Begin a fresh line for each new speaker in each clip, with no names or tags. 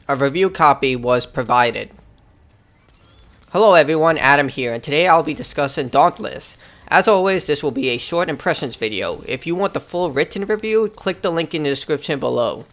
A review copy was provided. Hello everyone, Adam here, and today I'll be discussing Dauntless. As always, this will be a short impressions video. If you want the full written review, click the link in the description below.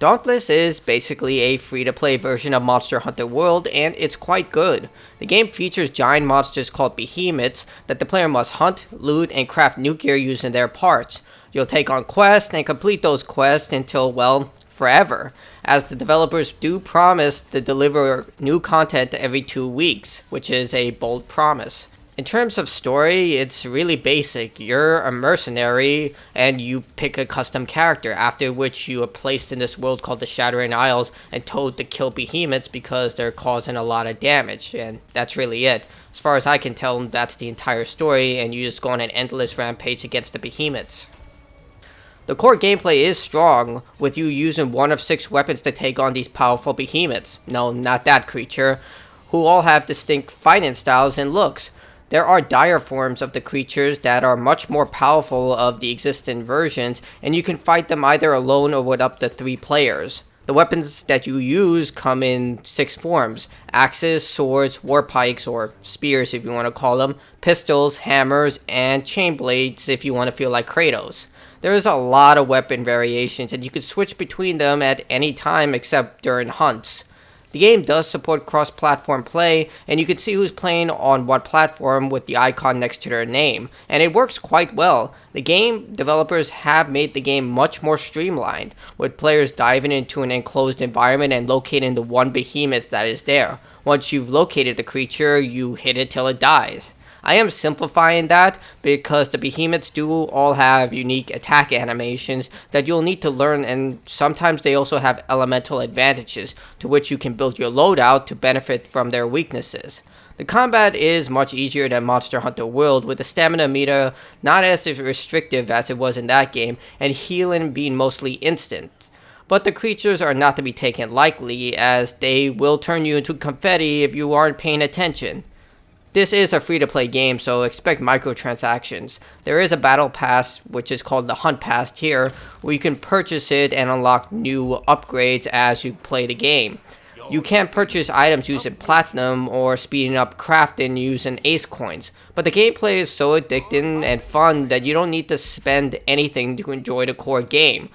Dauntless is basically a free-to-play version of Monster Hunter World, and it's quite good. The game features giant monsters called behemoths that the player must hunt, loot, and craft new gear using their parts. You'll take on quests and complete those quests until, well, forever, as the developers do promise to deliver new content every 2 weeks, which is a bold promise. In terms of story, it's really basic. You're a mercenary and you pick a custom character, after which you are placed in this world called the Shattering Isles and told to kill behemoths because they're causing a lot of damage, and that's really it. As far as I can tell, that's the entire story, and you just go on an endless rampage against the behemoths. The core gameplay is strong, with you using one of 6 weapons to take on these powerful behemoths. No, not that creature, who all have distinct fighting styles and looks. There are dire forms of the creatures that are much more powerful of the existing versions, and you can fight them either alone or with up to 3 players. The weapons that you use come in 6 forms: axes, swords, war pikes, or spears if you want to call them, pistols, hammers, and chain blades if you want to feel like Kratos. There is a lot of weapon variations, and you can switch between them at any time except during hunts. The game does support cross-platform play, and you can see who's playing on what platform with the icon next to their name, and it works quite well. The game developers have made the game much more streamlined, with players diving into an enclosed environment and locating the one behemoth that is there. Once you've located the creature, you hit it till it dies. I am simplifying that because the behemoths do all have unique attack animations that you'll need to learn, and sometimes they also have elemental advantages to which you can build your loadout to benefit from their weaknesses. The combat is much easier than Monster Hunter World, with the stamina meter not as restrictive as it was in that game, and healing being mostly instant. But the creatures are not to be taken lightly, as they will turn you into confetti if you aren't paying attention. This is a free-to-play game, so expect microtransactions. There is a battle pass, which is called the Hunt Pass here, where you can purchase it and unlock new upgrades as you play the game. You can purchase items using platinum or speeding up crafting using ace coins, but the gameplay is so addicting and fun that you don't need to spend anything to enjoy the core game.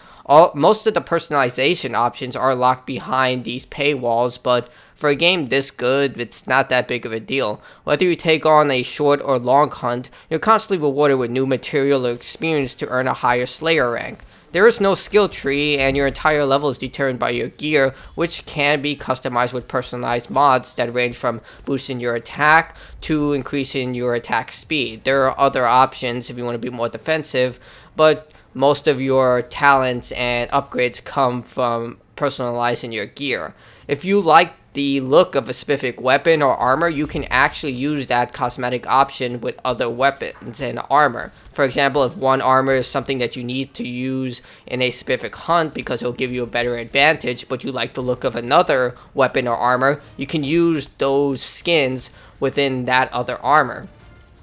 Most of the personalization options are locked behind these paywalls, but for a game this good, it's not that big of a deal. Whether you take on a short or long hunt, you're constantly rewarded with new material or experience to earn a higher Slayer rank. There is no skill tree, and your entire level is determined by your gear, which can be customized with personalized mods that range from boosting your attack to increasing your attack speed. There are other options if you want to be more defensive, but most of your talents and upgrades come from personalizing your gear. If you like the look of a specific weapon or armor, you can actually use that cosmetic option with other weapons and armor. For example, if one armor is something that you need to use in a specific hunt because it'll give you a better advantage, but you like the look of another weapon or armor, you can use those skins within that other armor.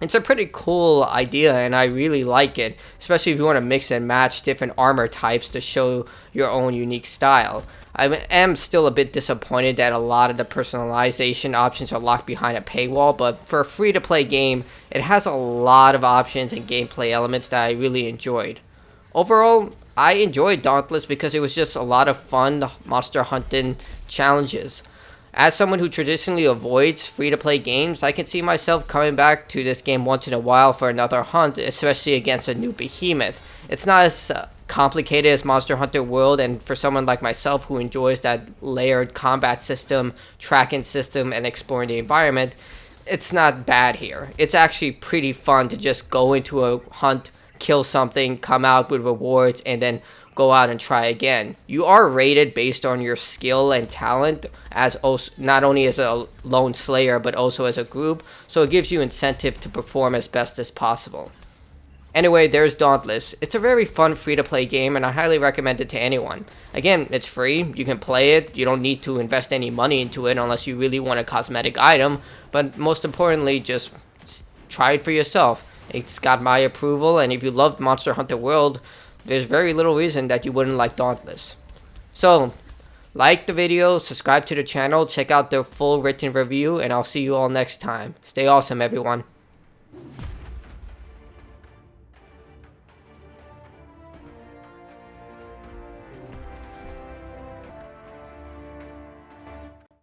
It's a pretty cool idea, and I really like it, especially if you want to mix and match different armor types to show your own unique style. I am still a bit disappointed that a lot of the personalization options are locked behind a paywall, but for a free-to-play game, it has a lot of options and gameplay elements that I really enjoyed. Overall, I enjoyed Dauntless because it was just a lot of fun monster hunting challenges. As someone who traditionally avoids free-to-play games, I can see myself coming back to this game once in a while for another hunt, especially against a new behemoth. It's not as complicated as Monster Hunter World, and for someone like myself who enjoys that layered combat system, tracking system, and exploring the environment, it's not bad here. It's actually pretty fun to just go into a hunt, kill something, come out with rewards, and then go out and try again. You are rated based on your skill and talent, as also, not only as a lone slayer but also as a group, so it gives you incentive to perform as best as possible. Anyway, there's Dauntless. It's a very fun free-to-play game, and I highly recommend it to anyone. Again, it's free, you can play it, you don't need to invest any money into it unless you really want a cosmetic item, but most importantly, just try it for yourself. It's got my approval, and if you loved Monster Hunter World, there's very little reason that you wouldn't like Dauntless. So, Like the video, subscribe to the channel, check out their full written review, and I'll see you all next time. Stay awesome, everyone.